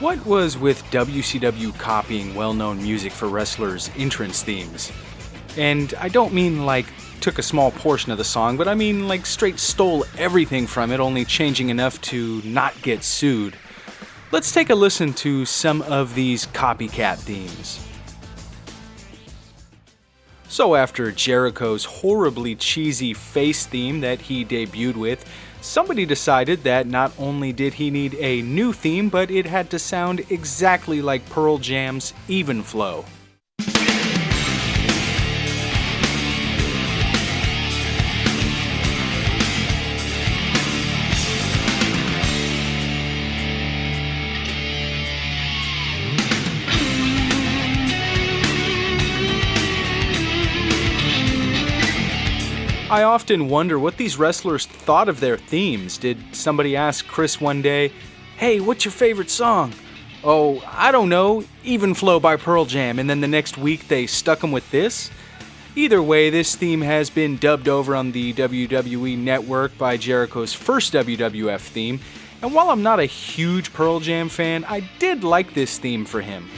What was with WCW copying well-known music for wrestlers' entrance themes? And I don't mean like took a small portion of the song, but I mean like straight stole everything from it, only changing enough to not get sued. Let's take a listen to some of these copycat themes. So after Jericho's horribly cheesy face theme that he debuted with, somebody decided that not only did he need a new theme, but it had to sound exactly like Pearl Jam's Even Flow. I often wonder what these wrestlers thought of their themes. Did somebody ask Chris one day, "Hey, what's your favorite song?" "Oh, I don't know, Even Flow by Pearl Jam," and then the next week they stuck him with this? Either way, this theme has been dubbed over on the WWE Network by Jericho's first WWF theme, and while I'm not a huge Pearl Jam fan, I did like this theme for him.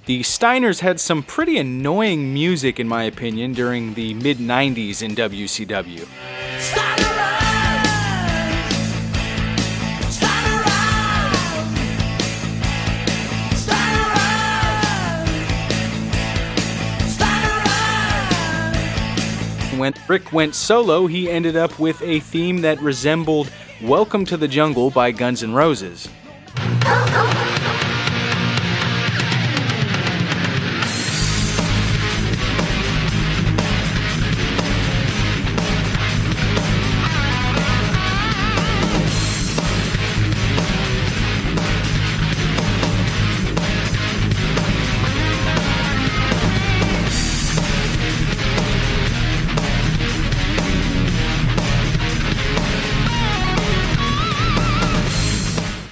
The Steiners had some pretty annoying music, in my opinion, during the mid-90s in WCW. When Rick went solo, he ended up with a theme that resembled Welcome to the Jungle by Guns N' Roses.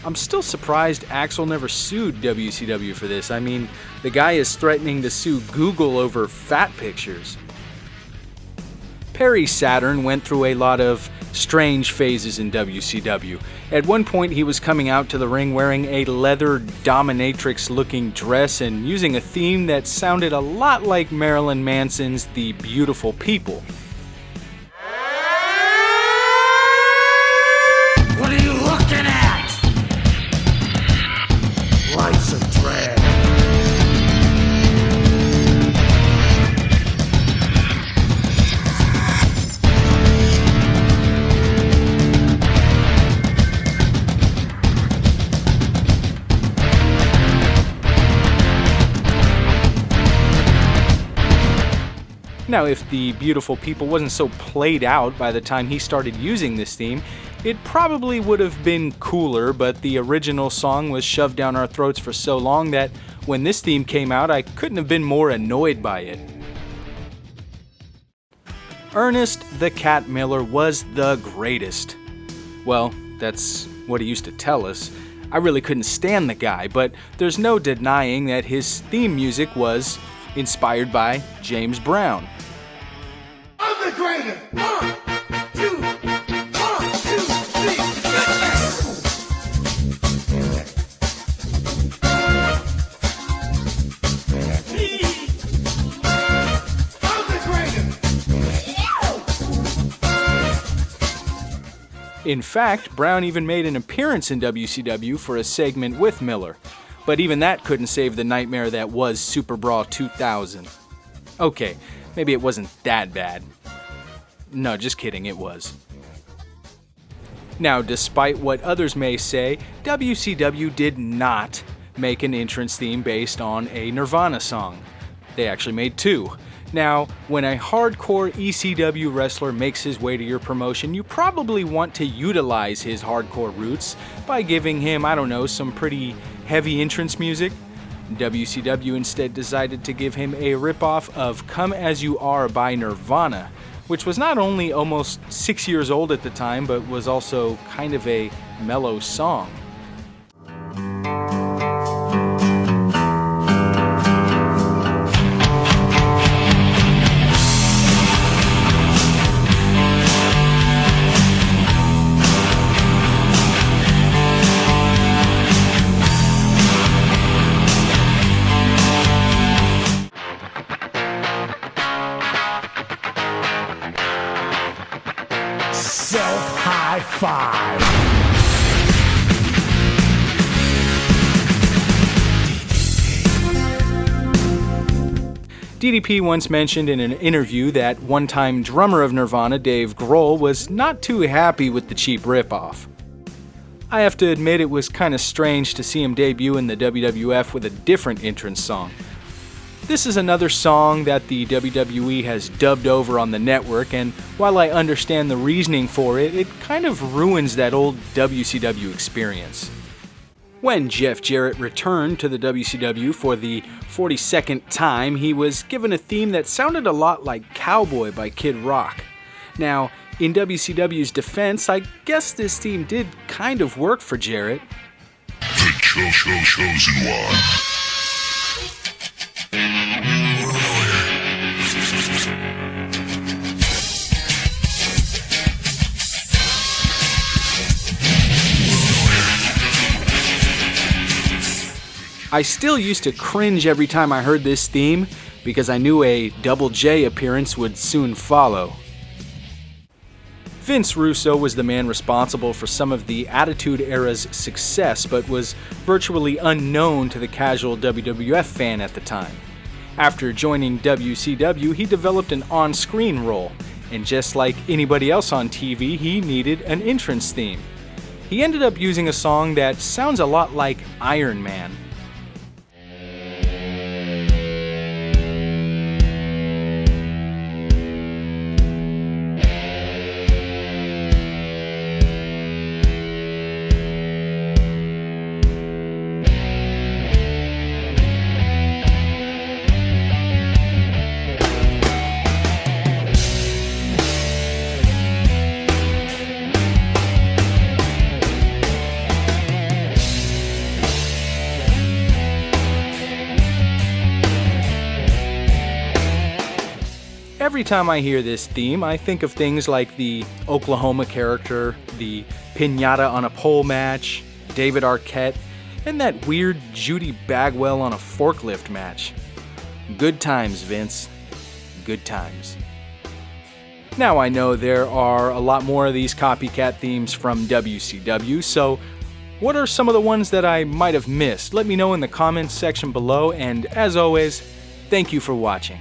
I'm still surprised Axl never sued WCW for this. I mean, the guy is threatening to sue Google over fat pictures. Perry Saturn went through a lot of strange phases in WCW. At one point, he was coming out to the ring wearing a leather dominatrix-looking dress and using a theme that sounded a lot like Marilyn Manson's The Beautiful People. What are you looking at? Life's a drag. Now, if The Beautiful People wasn't so played out by the time he started using this theme, it probably would have been cooler, but the original song was shoved down our throats for so long that when this theme came out, I couldn't have been more annoyed by it. Ernest the Cat Miller was the greatest. Well, that's what he used to tell us. I really couldn't stand the guy, but there's no denying that his theme music was inspired by James Brown. I'm the greatest. 1, 2, 1, 2, 3. I'm the greatest. In fact, Brown even made an appearance in WCW for a segment with Miller. But even that couldn't save the nightmare that was Super Brawl 2000. Okay, maybe it wasn't that bad. No, just kidding, it was. Now, despite what others may say, WCW did not make an entrance theme based on a Nirvana song. They actually made two. Now, when a hardcore ECW wrestler makes his way to your promotion, you probably want to utilize his hardcore roots by giving him, I don't know, some pretty heavy entrance music. WCW instead decided to give him a ripoff of Come As You Are by Nirvana, which was not only almost 6 years old at the time, but was also kind of a mellow song. Self-high five. DDP once mentioned in an interview that one-time drummer of Nirvana, Dave Grohl, was not too happy with the cheap ripoff. I have to admit it was kinda strange to see him debut in the WWF with a different entrance song. This is another song that the WWE has dubbed over on the network, and while I understand the reasoning for it, it kind of ruins that old WCW experience. When Jeff Jarrett returned to the WCW for the 42nd time, he was given a theme that sounded a lot like Cowboy by Kid Rock. Now, in WCW's defense, I guess this theme did kind of work for Jarrett. The chosen one. I still used to cringe every time I heard this theme because I knew a Double J appearance would soon follow. Vince Russo was the man responsible for some of the Attitude Era's success, but was virtually unknown to the casual WWF fan at the time. After joining WCW, he developed an on-screen role, and just like anybody else on TV, he needed an entrance theme. He ended up using a song that sounds a lot like Iron Man. Every time I hear this theme, I think of things like the Oklahoma character, the Pinata on a Pole match, David Arquette, and that weird Judy Bagwell on a forklift match. Good times, Vince. Good times. Now I know there are a lot more of these copycat themes from WCW, so what are some of the ones that I might have missed? Let me know in the comments section below, and as always, thank you for watching.